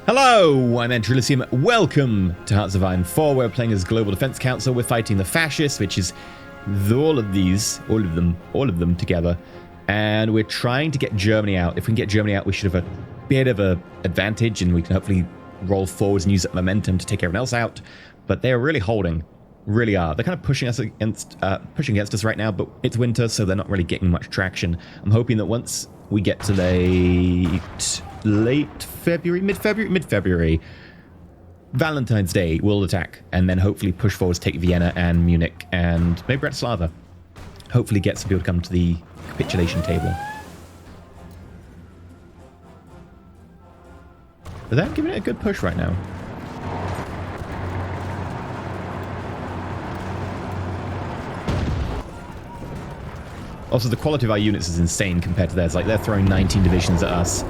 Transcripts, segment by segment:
Hello, I'm EnterElysium. Welcome to Hearts of Iron 4. We're playing as Global Defense Council. We're fighting the fascists, which is all of them together. And we're trying to get Germany out. If we can get Germany out, we should have a bit of an advantage, and we can hopefully roll forwards and use that momentum to take everyone else out. But they're really holding, really are. They're kind of pushing against us right now, but it's winter, so they're not really getting much traction. I'm hoping that once we get to late February, mid-February, Valentine's Day, we'll attack and then hopefully push forwards, take Vienna and Munich and maybe Bratislava. Hopefully get some people to come to the capitulation table. But they're giving it a good push right now. Also, the quality of our units is insane compared to theirs. Like, they're throwing 19 divisions at us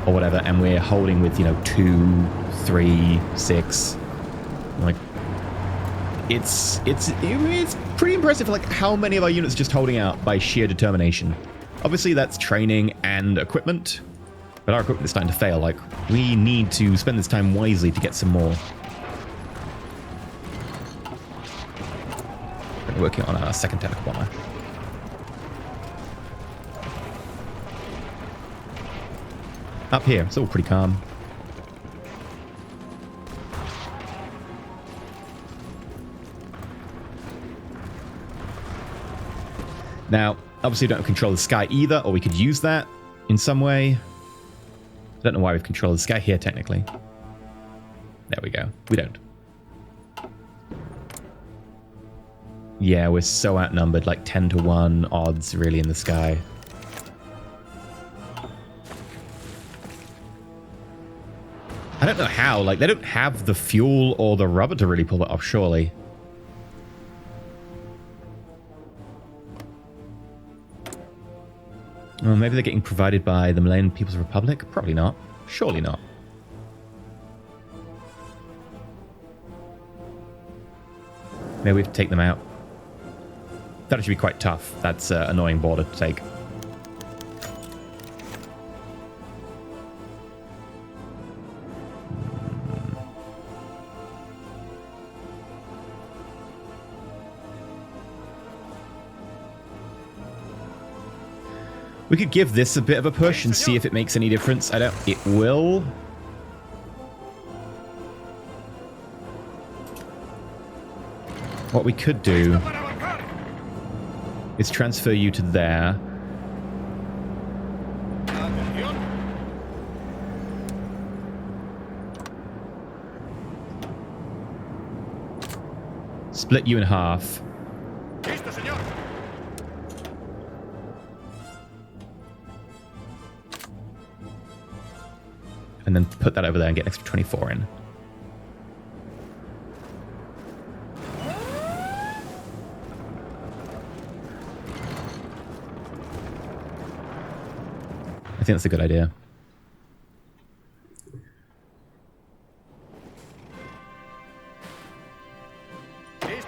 or whatever, and we're holding with, 2, 3, 6. Like, it's pretty impressive, like, how many of our units are just holding out by sheer determination. Obviously, that's training and equipment, but our equipment is starting to fail. Like, we need to spend this time wisely to get some more. We're working on our second tactical bomber. Up here, it's all pretty calm. Now, obviously we don't control the sky either, or we could use that in some way. I don't know why we've controlled the sky here, technically. There we go. We don't. Yeah, we're so outnumbered, like 10 to 1 odds, really, in the sky. I don't know how, like, they don't have the fuel or the rubber to really pull that off, surely. Well, maybe they're getting provided by the Malayan People's Republic? Probably not. Surely not. Maybe we have to take them out. That should be quite tough. That's an annoying border to take. We could give this a bit of a push and see if it makes any difference. It will. What we could do is transfer you to there. Split you in half. And then put that over there and get an extra 24 in. I think that's a good idea.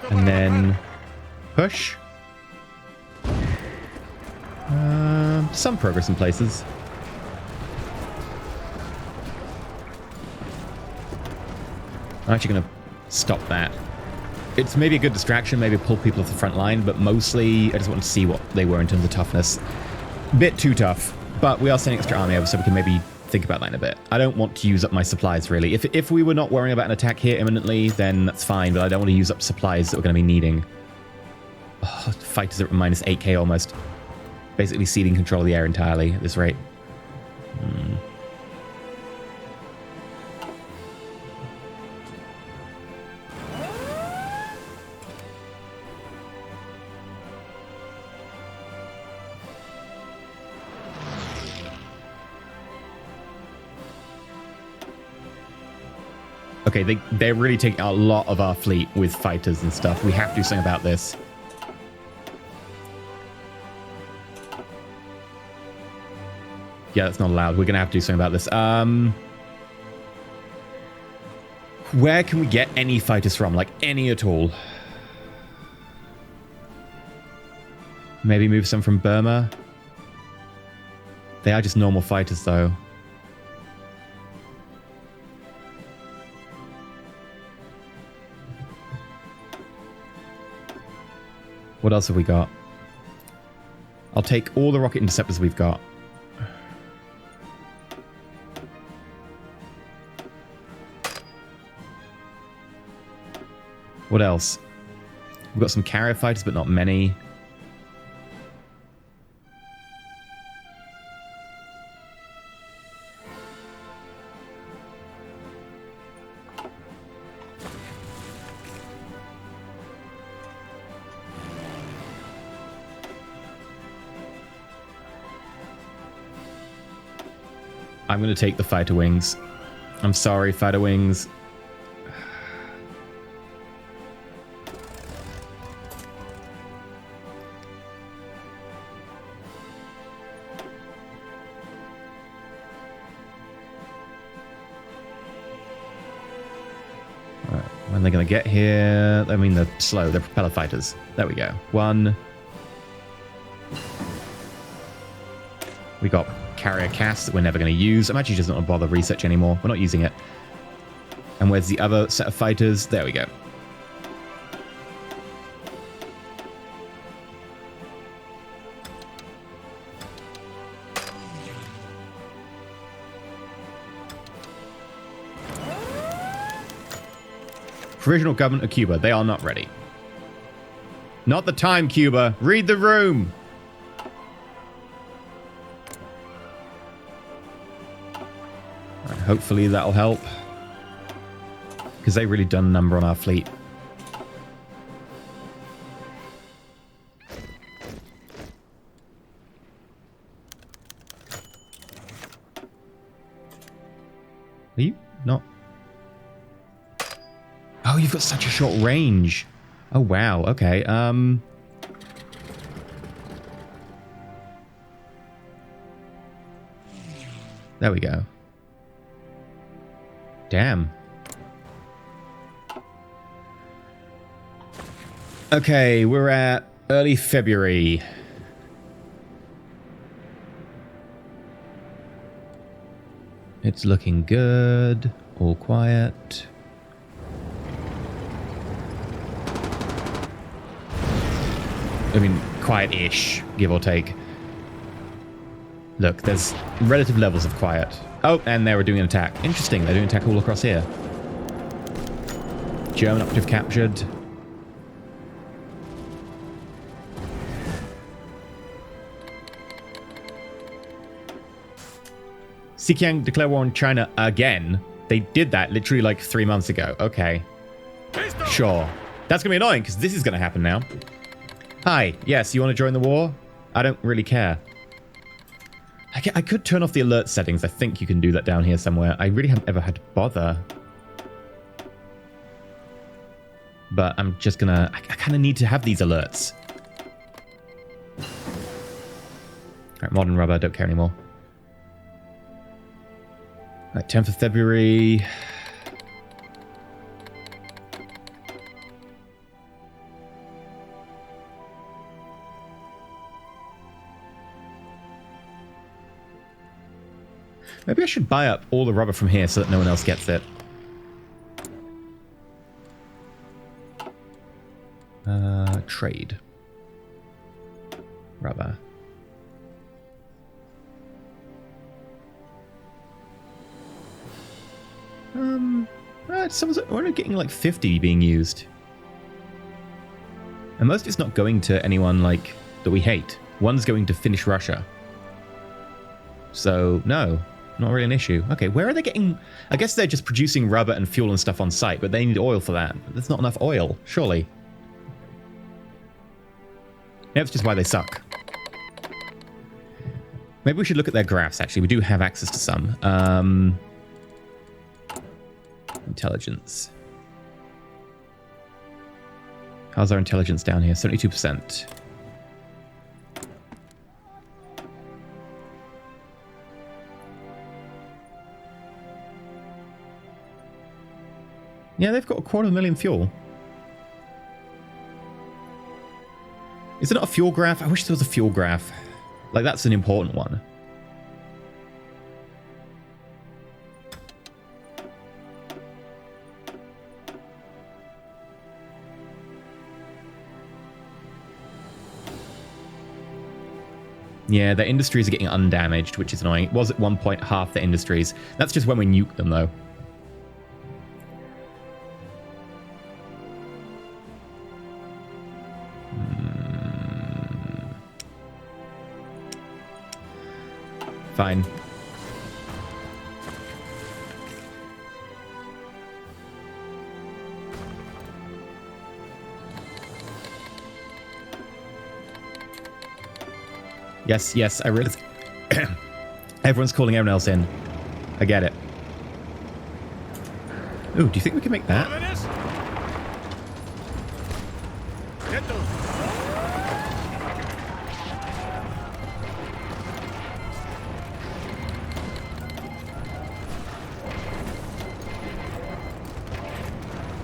And then push. Some progress in places. I'm actually going to stop that. It's maybe a good distraction, maybe pull people off the front line, but mostly I just want to see what they were in terms of toughness. Bit too tough, but we are sending extra army over, so we can maybe think about that in a bit. I don't want to use up my supplies, really. If we were not worrying about an attack here imminently, then that's fine, but I don't want to use up supplies that we're going to be needing. Oh, fighters at minus 8k almost. Basically ceding control of the air entirely at this rate. Okay, they're really taking a lot of our fleet with fighters and stuff. We have to do something about this. Yeah, that's not allowed. We're going to have to do something about this. Where can we get any fighters from? Like, any at all? Maybe move some from Burma? They are just normal fighters, though. What else have we got? I'll take all the rocket interceptors we've got. What else? We've got some carrier fighters, but not many. I'm going to take the fighter wings. I'm sorry, fighter wings. When they're going to get here? I mean, they're slow. They're propeller fighters. There we go. One. We got carrier cast that we're never going to use. I'm actually just not going to bother research anymore. We're not using it. And where's the other set of fighters? There we go. Provisional government of Cuba. They are not ready. Not the time, Cuba. Read the room. Right, hopefully that'll help. Because they really done a number on our fleet. Are you not? Oh, you've got such a short range. Oh, wow. Okay. There we go. Damn. Okay, we're at early February. It's looking good. All quiet. I mean, quiet-ish, give or take. Look, there's relative levels of quiet. Oh, and they were doing an attack. Interesting, they're doing an attack all across here. German operative captured. Xinjiang declare war on China again. They did that literally like 3 months ago. Okay. Sure. That's going to be annoying because this is going to happen now. Hi, yes, you want to join the war? I don't really care. I could turn off the alert settings. I think you can do that down here somewhere. I really haven't ever had to bother. But I'm just gonna... I kind of need to have these alerts. Alright, modern rubber, don't care anymore. Alright, 10th of February... Maybe I should buy up all the rubber from here so that no one else gets it. Trade. Rubber. Someone's already getting like 50 being used. And most of it's not going to anyone like that we hate. One's going to Finnish Russia. So, no. Not really an issue. Okay, where are they getting... I guess they're just producing rubber and fuel and stuff on site, but they need oil for that. There's not enough oil, surely. That's just why they suck. Maybe we should look at their graphs, actually. We do have access to some. Intelligence. How's our intelligence down here? 72%. Yeah, they've got 250,000 fuel. Is there not a fuel graph? I wish there was a fuel graph. Like, that's an important one. Yeah, their industries are getting undamaged, which is annoying. It was at one point half their industries. That's just when we nuke them, though. Fine. Yes, yes, I realize. Everyone's calling everyone else in. I get it. Ooh, do you think we can make that?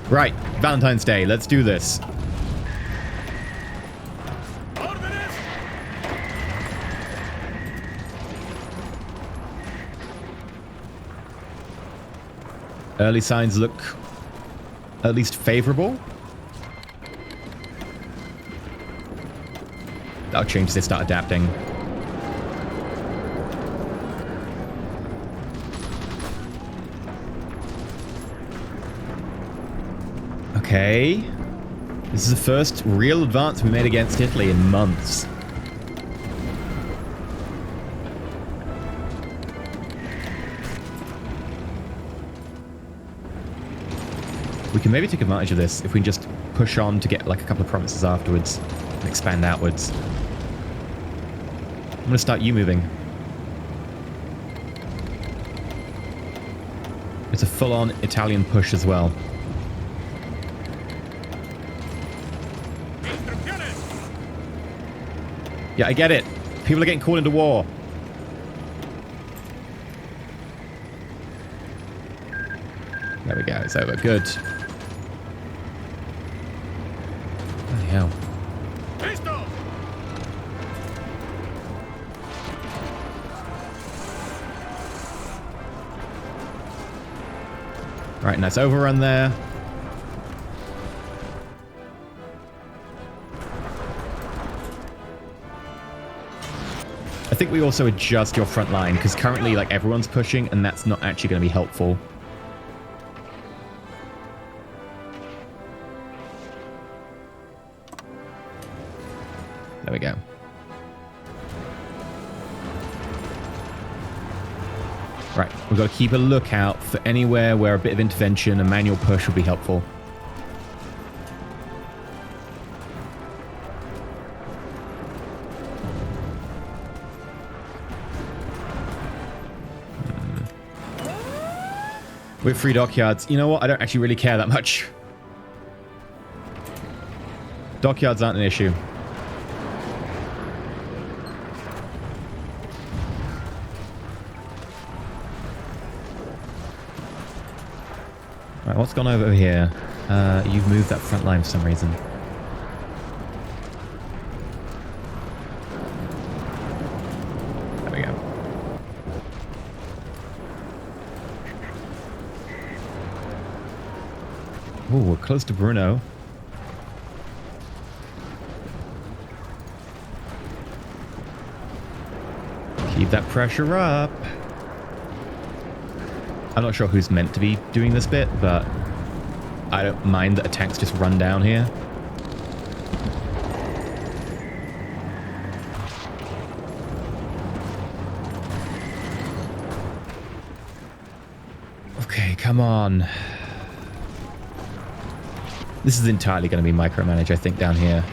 Right, Valentine's Day, let's do this. Early signs look at least favorable. That'll change as they start adapting. Okay. This is the first real advance we made against Italy in months. We can maybe take advantage of this if we can just push on to get like a couple of provinces afterwards and expand outwards. I'm going to start you moving. It's a full-on Italian push as well. Yeah, I get it. People are getting called into war. There we go. It's over. Good. Bloody hell. Right, nice overrun there. I think we also adjust your front line, because currently, like, everyone's pushing, and that's not actually going to be helpful. There we go. Right, we've got to keep a lookout for anywhere where a bit of intervention, a manual push will be helpful. With 3 dockyards. You know what? I don't actually really care that much. Dockyards aren't an issue. Right, what's gone over here? You've moved that front line for some reason. There we go. Ooh, we're close to Bruno. Keep that pressure up. I'm not sure who's meant to be doing this bit, but I don't mind that attacks just run down here. Okay, come on. This is entirely going to be micromanaged, I think, down here.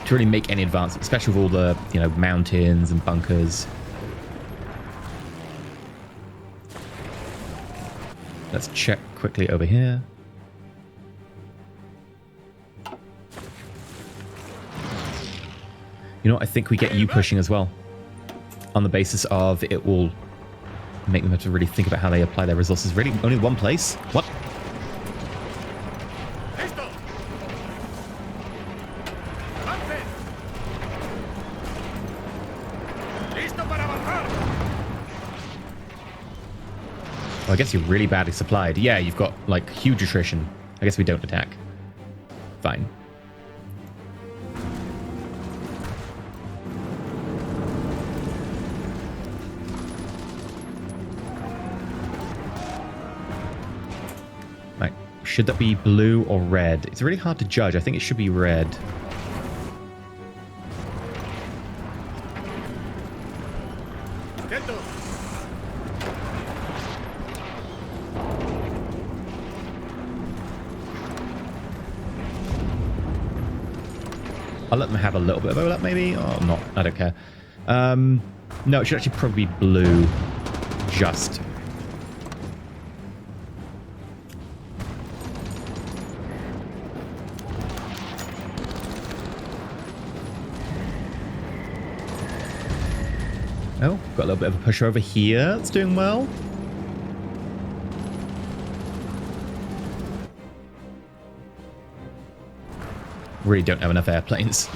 To really make any advances, especially with all the, you know, mountains and bunkers. Let's check quickly over here. You know what? I think we get you pushing as well. On the basis of it will make them have to really think about how they apply their resources. Really? Only one place? What? Well, I guess you're really badly supplied. Yeah, you've got, like, huge attrition. I guess we don't attack. Fine. Should that be blue or red? It's really hard to judge. I think it should be red. I'll let them have a little bit of overlap, maybe? Or not. I don't care. No, it should actually probably be blue. Just. Oh, got a little bit of a push over here. It's doing well. Really don't have enough airplanes.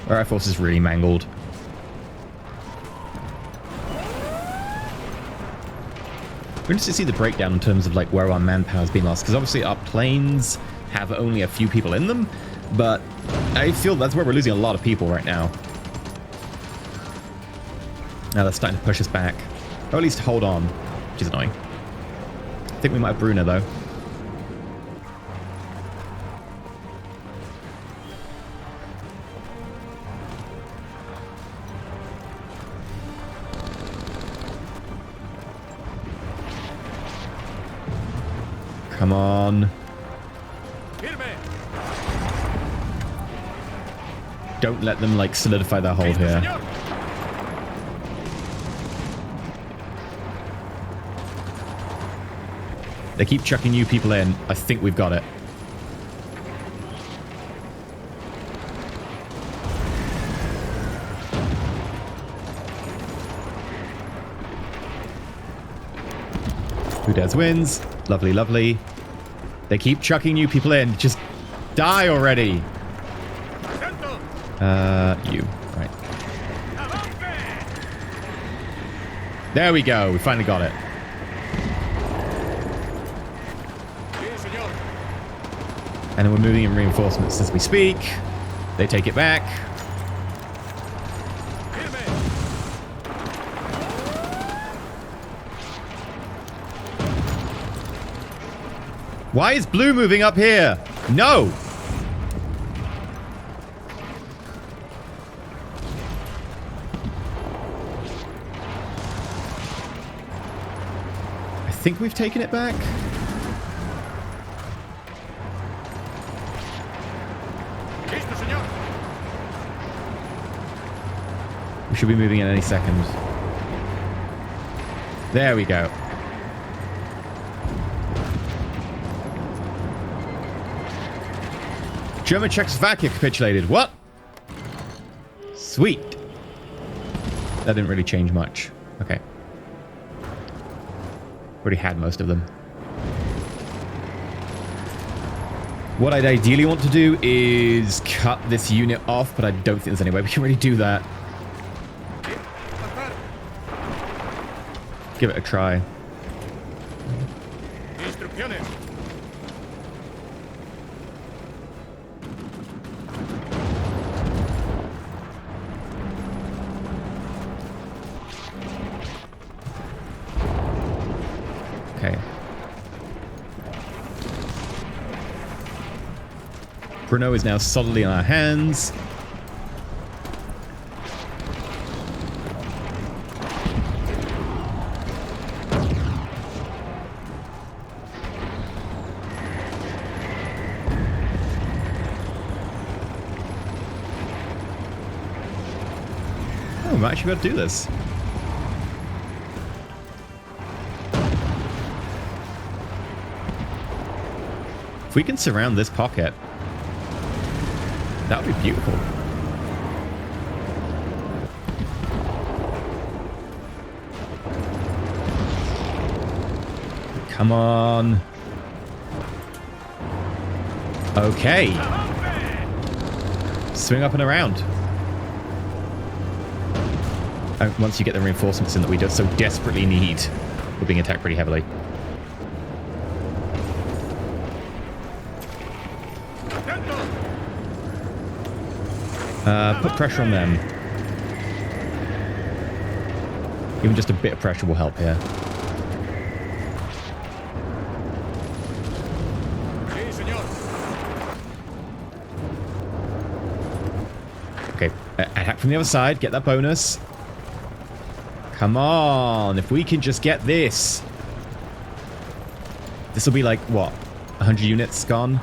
Our air force is really mangled. We're going to see the breakdown in terms of like where our manpower's been lost, because obviously our planes have only a few people in them, but I feel that's where we're losing a lot of people right now. Now they're starting to push us back, or at least hold on, which is annoying. I think we might have Bruno though. Come on. Don't let them, like, solidify their hold here. They keep chucking new people in. I think we've got it. Who dares wins. Lovely, lovely. They keep chucking new people in. Just die already. You. Right. There we go. We finally got it. And then we're moving in reinforcements as we speak. They take it back. Why is blue moving up here? No! I think we've taken it back. We should be moving in any second. There we go. German Czechoslovakia capitulated. What? Sweet. That didn't really change much. Okay. Already had most of them. What I'd ideally want to do is cut this unit off, but I don't think there's any way we can really do that. Give it a try. Okay. Bruno is now solidly in our hands. Oh, we might actually be able to do this. If we can surround this pocket, that would be beautiful. Come on. Okay. Swing up and around. Once you get the reinforcements in that we just so desperately need, we're being attacked pretty heavily. Put pressure on them. Even just a bit of pressure will help here. Attack from the other side. Get that bonus. Come on. If we can just get this. This will be like, what? 100 units gone?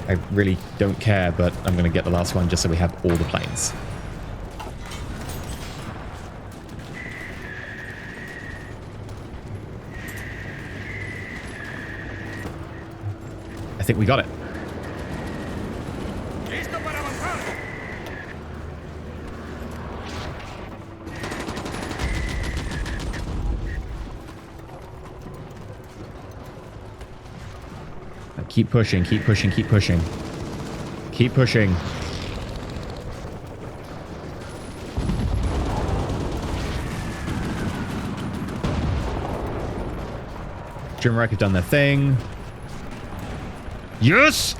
I really don't care, but I'm going to get the last one just so we have all the planes. I think we got it. Keep pushing, keep pushing, keep pushing. Keep pushing. German Reich have done their thing. Yes!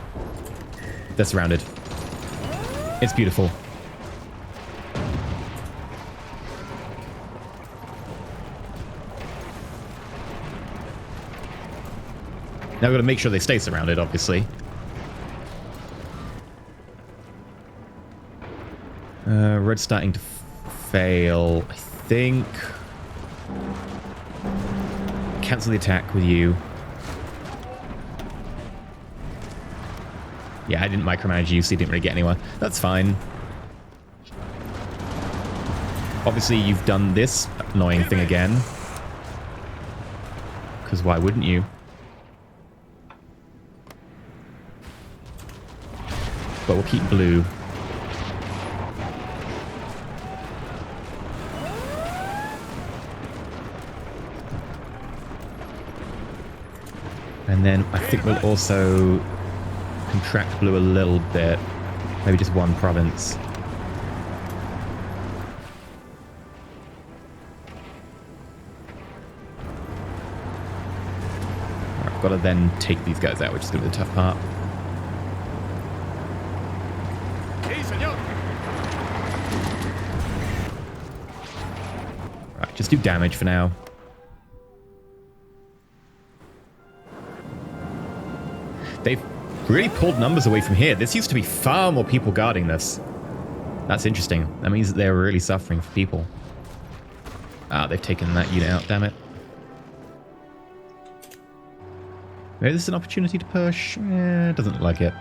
They're surrounded. It's beautiful. Now we've got to make sure they stay surrounded, obviously. Red's starting to fail, I think. Cancel the attack with you. Yeah, I didn't micromanage you, so you didn't really get anywhere. That's fine. Obviously, you've done this annoying thing again. Because why wouldn't you? But we'll keep blue. And then I think we'll also contract blue a little bit. Maybe just one province. Right, I've got to then take these guys out, which is going to be the tough part. Right, just do damage for now. They've really pulled numbers away from here. This used to be far more people guarding this. That's interesting. That means that they're really suffering for people. Ah, they've taken that unit out, damn it. Maybe this is an opportunity to push. Eh, doesn't look like it.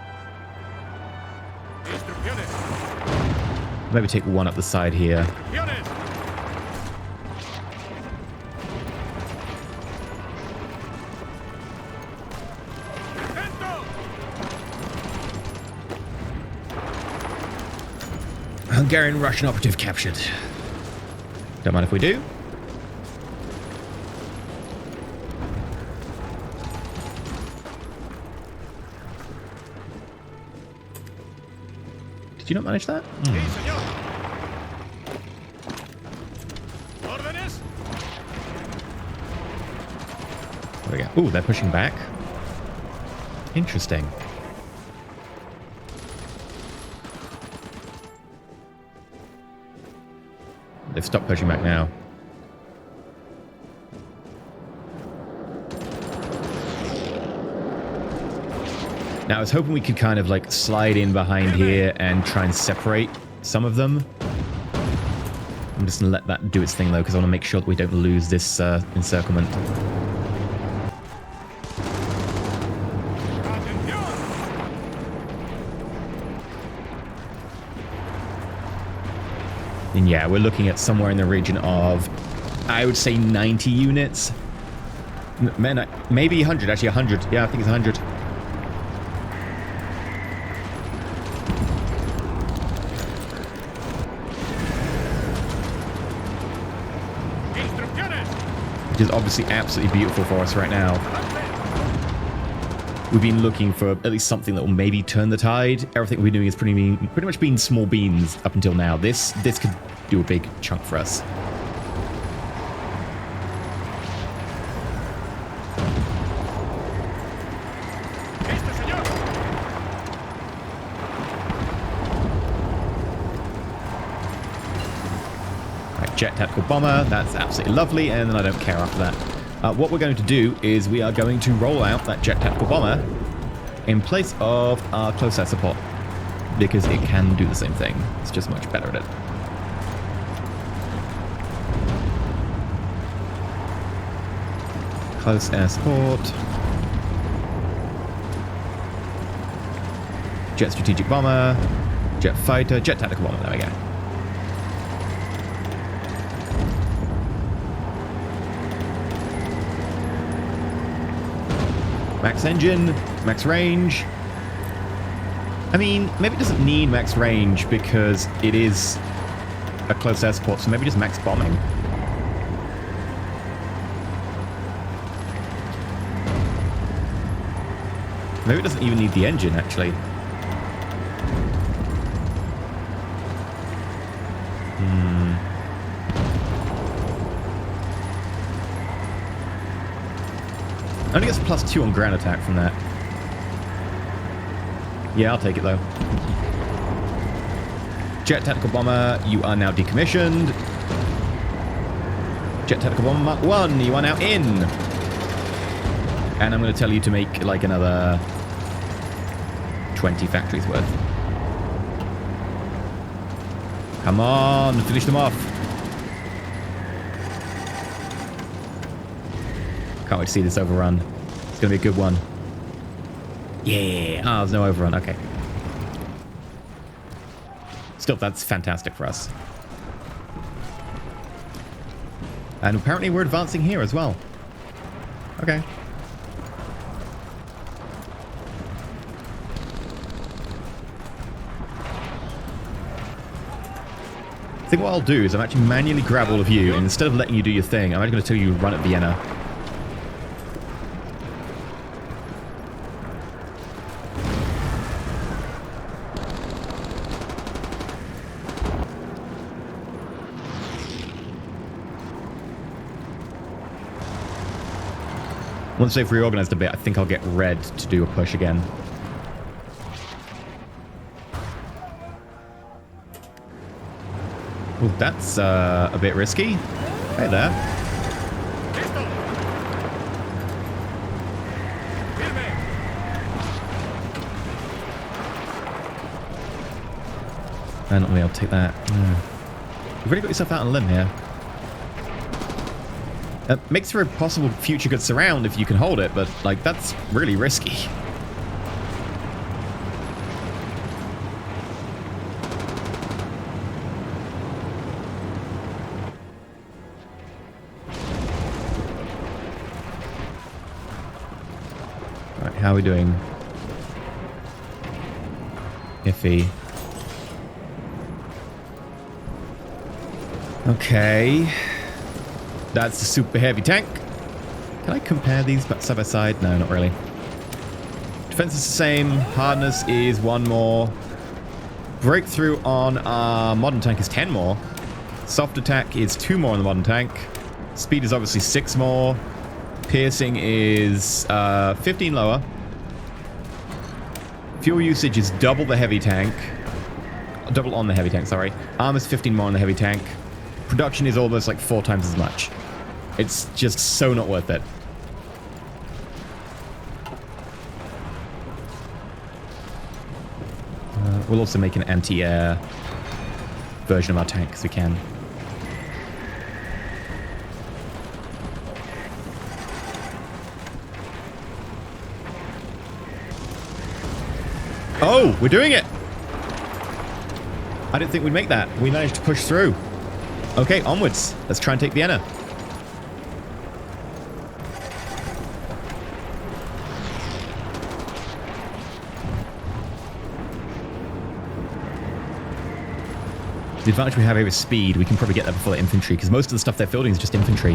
Maybe take one up the side here. Hungarian-Russian operative captured. Don't mind if we do. Did you not manage that? There we go. Ooh, they're pushing back. Interesting. They've stopped pushing back now. Now, I was hoping we could kind of like slide in behind here and try and separate some of them. I'm just going to let that do its thing, though, because I want to make sure that we don't lose this encirclement. And yeah, we're looking at somewhere in the region of, I would say 90 units. Man, maybe 100, actually 100. Yeah, I think it's 100. Which is obviously absolutely beautiful for us right now. We've been looking for at least something that will maybe turn the tide. Everything we're doing is pretty much been small beans up until now. This could do a big chunk for us. Right, jet tactical bomber. That's absolutely lovely, and then I don't care after that. What we're going to do is we are going to roll out that jet tactical bomber in place of our close air support, because it can do the same thing. It's just much better at it. Close air support. Jet strategic bomber. Jet fighter. Jet tactical bomber. There we go. Max engine. Max range. I mean, maybe it doesn't need max range because it is a close air support, so maybe just max bombing. Maybe it doesn't even need the engine, actually. Only gets +2 on ground attack from that. Yeah, I'll take it, though. Jet tactical bomber, you are now decommissioned. Jet tactical bomber Mark 1, you are now in. And I'm going to tell you to make, like, another 20 factories worth. Come on, finish them off. Can't wait to see this overrun. It's going to be a good one. Yeah. Ah, there's no overrun. Okay. Still, that's fantastic for us. And apparently we're advancing here as well. Okay. I think what I'll do is I'm actually manually grab all of you, and instead of letting you do your thing, I'm actually going to tell you to run at Vienna. Once they've reorganized a bit, I think I'll get red to do a push again. Well, that's a bit risky. Hey there. And not me, I'll take that. You've really got yourself out on a limb here. Makes for a possible future good surround if you can hold it, but, like, that's really risky. Alright, how are we doing? Iffy. Okay. That's a super heavy tank. Can I compare these side by side? No, not really. Defense is the same. Hardness is 1 more. Breakthrough on our modern tank is 10 more. Soft attack is 2 more on the modern tank. Speed is obviously 6 more. Piercing is 15 lower. Fuel usage is double the heavy tank. Double on the heavy tank, sorry. Armor is 15 more on the heavy tank. Production is almost like 4 times as much. It's just so not worth it. We'll also make an anti-air version of our tank if we can. Oh, we're doing it! I didn't think we'd make that. We managed to push through. Okay, onwards. Let's try and take Vienna. The advantage we have here is speed. We can probably get there before the infantry, because most of the stuff they're fielding is just infantry.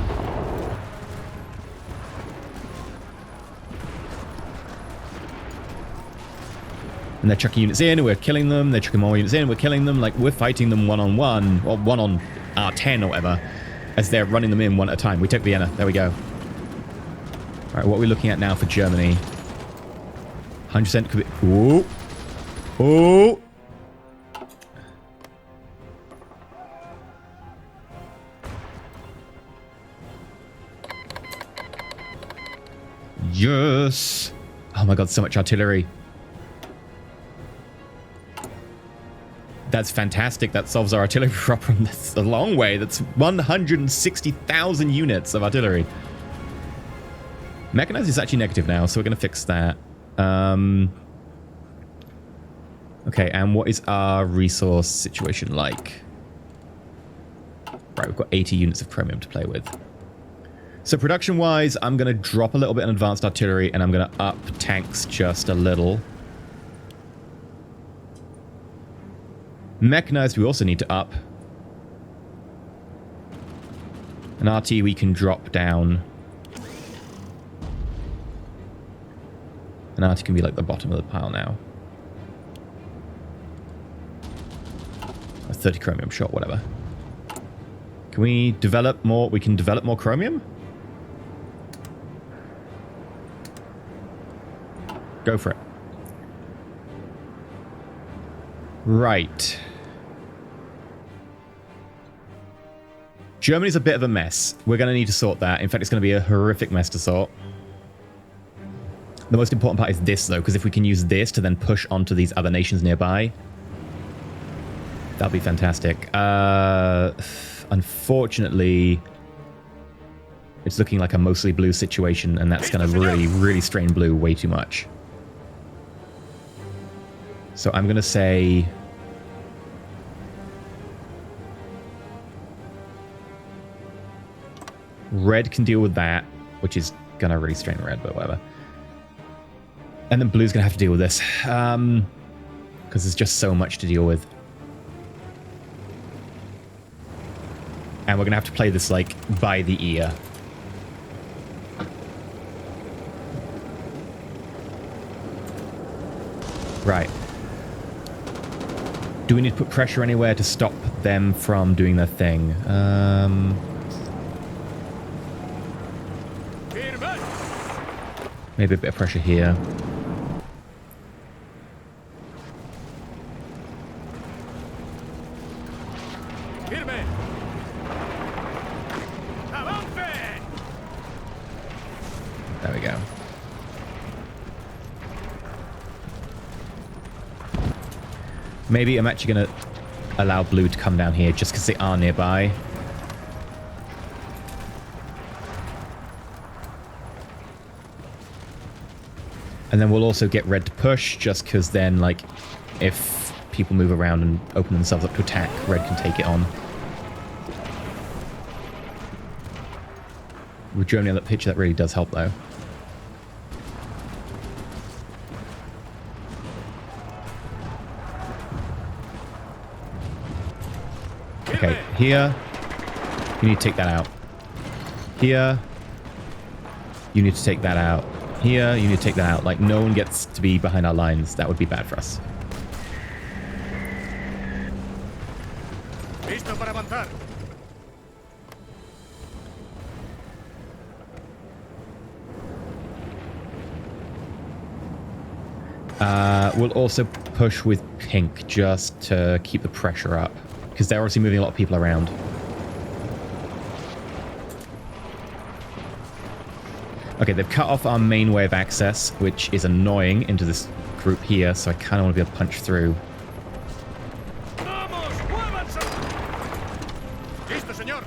And they're chucking units in, we're killing them. They're chucking more units in, we're killing them. Like, we're fighting them one-on-one, or one on R10 or whatever, as they're running them in one at a time. We took Vienna. There we go. All right, what are we looking at now for Germany? 100% could be... Ooh. Ooh. Yes. Oh my god, so much artillery. That's fantastic. That solves our artillery problem. That's a long way. That's 160,000 units of artillery. Mechanized is actually negative now, so we're going to fix that. Okay, and what is our resource situation like? Right, we've got 80 units of chromium to play with. So production-wise, I'm going to drop a little bit in advanced artillery, and I'm going to up tanks just a little. Mechanized, we also need to up. An RT we can drop down. An RT can be like the bottom of the pile now. A 30 chromium, sure, whatever. Can we develop more? We can develop more chromium? Go for it. Right. Germany's a bit of a mess. We're going to need to sort that. In fact, it's going to be a horrific mess to sort. The most important part is this, though, because if we can use this to then push onto these other nations nearby, that'll be fantastic. Unfortunately, it's looking like a mostly blue situation, and that's going to really, really strain blue way too much. So I'm going to say... red can deal with that, which is going to really strain red, but whatever. And then blue's going to have to deal with this. Because there's just so much to deal with. And we're going to have to play this, like, by the ear. Right. Do we need to put pressure anywhere to stop them from doing their thing? Maybe a bit of pressure here. There we go. Maybe I'm actually going to allow blue to come down here just because they are nearby. And then we'll also get red to push just because then, like, if people move around and open themselves up to attack, red can take it on. With Germany on that pitch, that really does help, though. Okay, here, you need to take that out. Here, you need to take that out. Here, you need to take that out. Like, no one gets to be behind our lines. That would be bad for us. Listo para avanzar. We'll also push with pink just to keep the pressure up. Because they're obviously moving a lot of people around. Okay, they've cut off our main way of access, which is annoying into this group here, so I kind of want to be able to punch through. Listo, señor.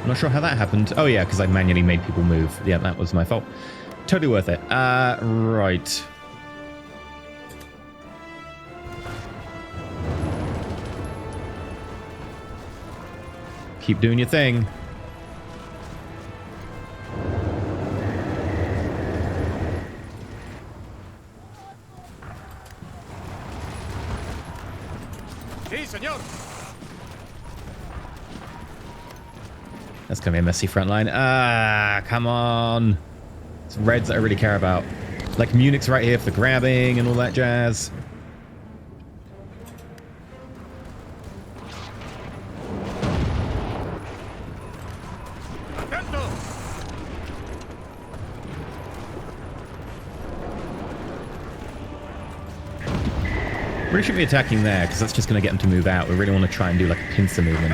Not sure how that happened. Oh yeah, because I manually made people move. Yeah, that was my fault. Totally worth it. Right. Keep doing your thing. Sí, señor. That's going to be a messy front line. Ah, come on. It's reds that I really care about. Like Munich's right here for grabbing and all that jazz. Really shouldn't be attacking there, because that's just going to get them to move out. We really want to try and do like a pincer movement.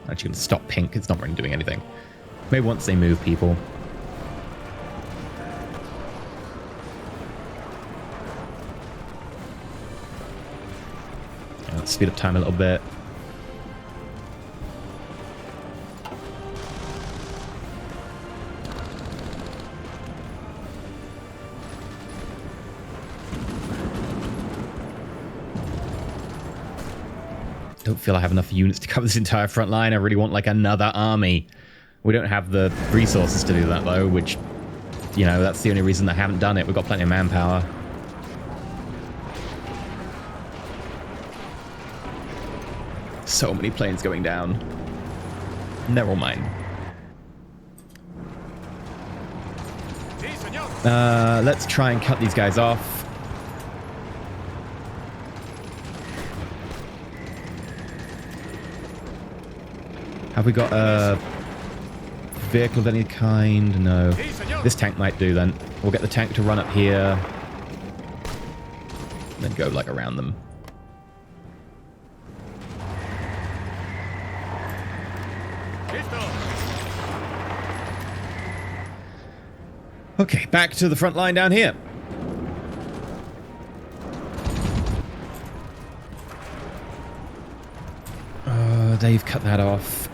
Actually going to stop pink. It's not really doing anything. Maybe once they move people. Yeah, let's speed up time a little bit. Don't feel I have enough units to cover this entire front line. I really want like another army. We don't have the resources to do that though, which, you know, that's the only reason I haven't done it. We've got plenty of manpower. So many planes going down. Never mind. Let's try and cut these guys off. Have we got a vehicle of any kind? No. This tank might do then. We'll get the tank to run up here. And then go like around them. Okay, back to the front line down here. They've cut that off.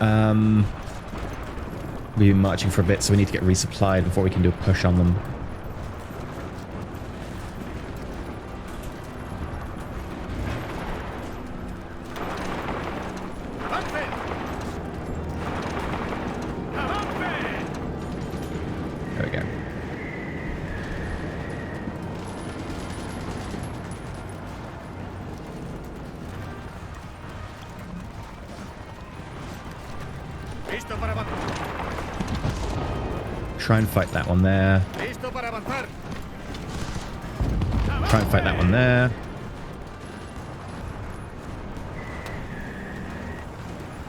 We've been marching for a bit, so we need to get resupplied before we can do a push on them. There we go. Try and fight that one there. Try and fight that one there.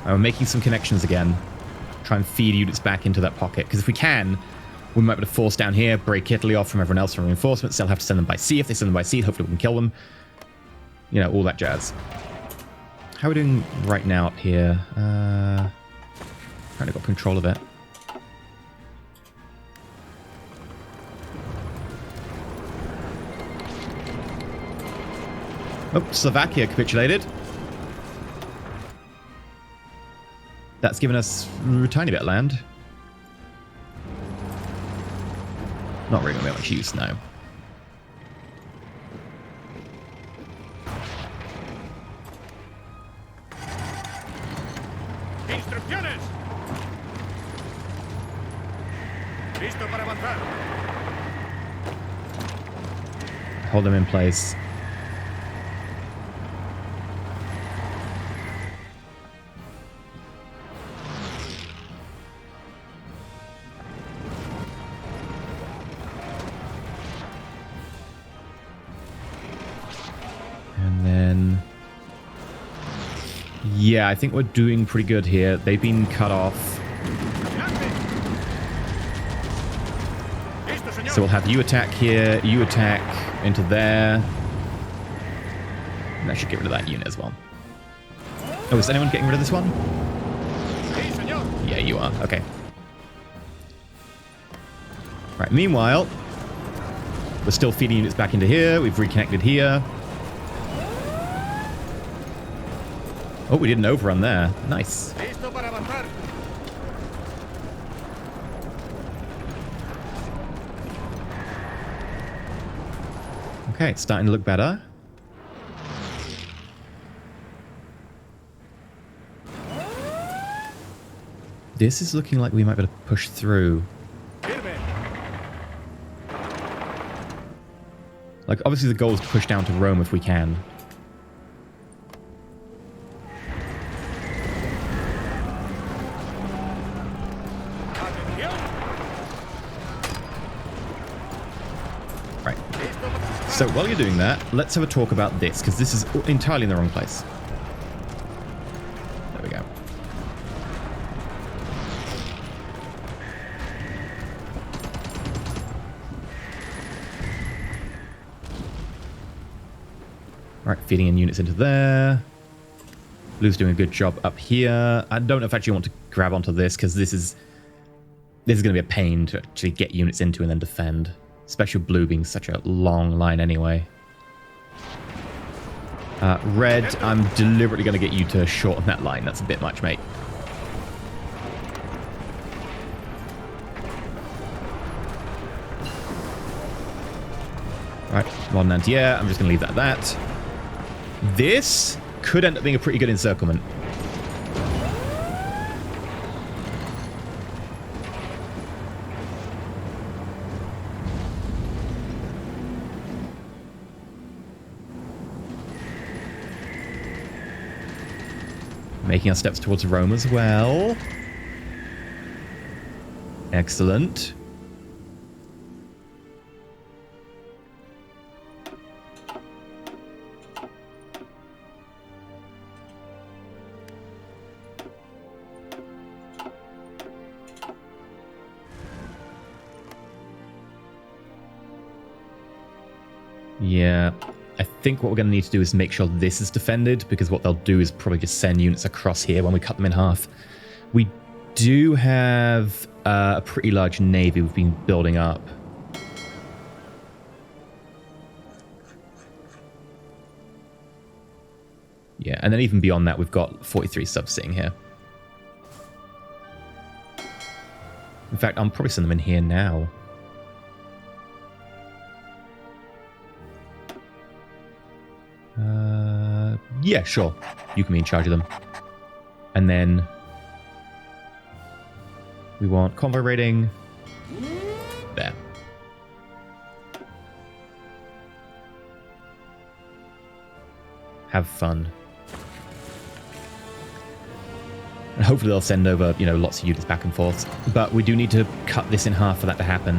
We're making some connections again. Try and feed units back into that pocket. Because if we can, we might be able to force down here, break Italy off from everyone else from reinforcements. They'll have to send them by sea. If they send them by sea, hopefully we can kill them. You know, all that jazz. How are we doing right now up here? Apparently got control of it. Oh, Slovakia capitulated. That's given us a tiny bit of land. Not really going to be much use now. Instrucciones. Listo para avanzar. Hold them in place. Yeah, I think we're doing pretty good here. They've been cut off. So we'll have you attack here, you attack into there. And that should get rid of that unit as well. Oh, is anyone getting rid of this one? Yeah, you are. Okay. Right, meanwhile, we're still feeding units back into here. We've reconnected here. Oh, we did an overrun there. Nice. Okay, it's starting to look better. This is looking like we might be able to push through. Like, obviously the goal is to push down to Rome if we can. Right. So while you're doing that, let's have a talk about this, because this is entirely in the wrong place. There we go. Right, feeding in units into there. Blue's doing a good job up here. I don't know if I actually want to grab onto this, because this is going to be a pain to actually get units into and then defend. Especially with blue being such a long line anyway. Red, I'm deliberately going to get you to shorten that line. That's a bit much, mate. Right, modern anti-air. I'm just going to leave that at that. This could end up being a pretty good encirclement. Making our steps towards Rome as well. Excellent. Yeah, I think what we're going to need to do is make sure this is defended, because what they'll do is probably just send units across here when we cut them in half. We do have a pretty large navy we've been building up. Yeah, and then even beyond that, we've got 43 subs sitting here. In fact, I'll probably send them in here now. Yeah, sure. You can be in charge of them. And then we want convoy rating. There. Have fun. And hopefully they'll send over, you know, lots of units back and forth. But we do need to cut this in half for that to happen.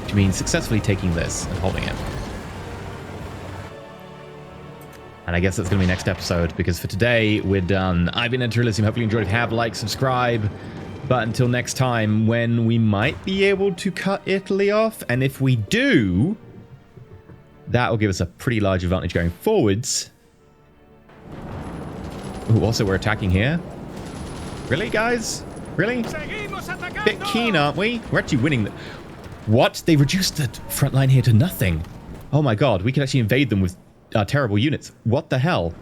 Which means successfully taking this and holding it. And I guess that's going to be next episode, because for today, we're done. I've been EnterElysium. Hopefully you enjoyed it. Have, like, subscribe. But until next time, when we might be able to cut Italy off. And if we do, that will give us a pretty large advantage going forwards. Ooh, also, we're attacking here. Really, guys? Really? Bit keen, aren't we? We're actually winning. What? They reduced the front line here to nothing. Oh my god, we can actually invade them with terrible units. What the hell?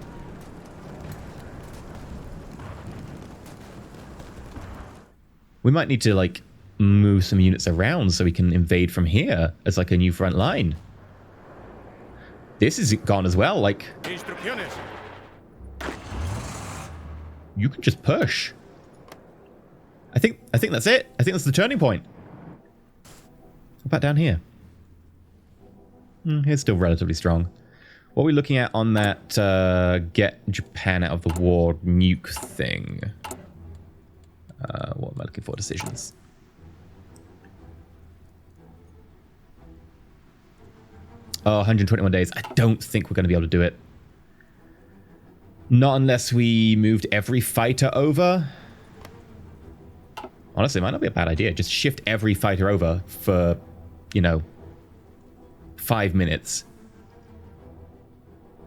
We might need to, like, move some units around so we can invade from here as, like, a new front line. This is gone as well, like... You can just push. I think that's it. I think that's the turning point. What about down here? Here's still relatively strong. What are we looking at on that get Japan out of the war nuke thing? What am I looking for? Decisions. Oh, 121 days. I don't think we're going to be able to do it. Not unless we moved every fighter over. Honestly, it might not be a bad idea. Just shift every fighter over for, you know, 5 minutes.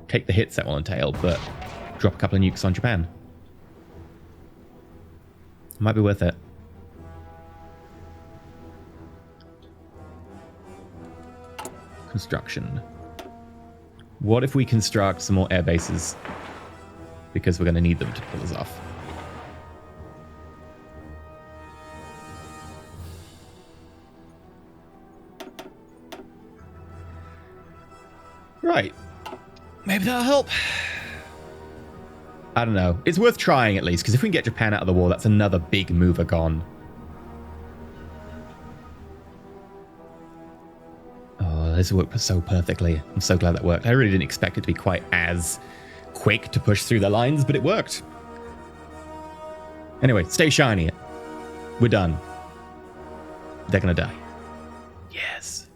Take the hits that will entail, but drop a couple of nukes on Japan. Might be worth it. Construction. What if we construct some more air bases? Because we're going to need them to pull us off. Right. Maybe that'll help. I don't know. It's worth trying at least, because if we can get Japan out of the war, that's another big mover gone. Oh, this worked so perfectly. I'm so glad that worked. I really didn't expect it to be quite as quick to push through the lines, but it worked. Anyway, stay shiny. We're done. They're gonna die. Yes.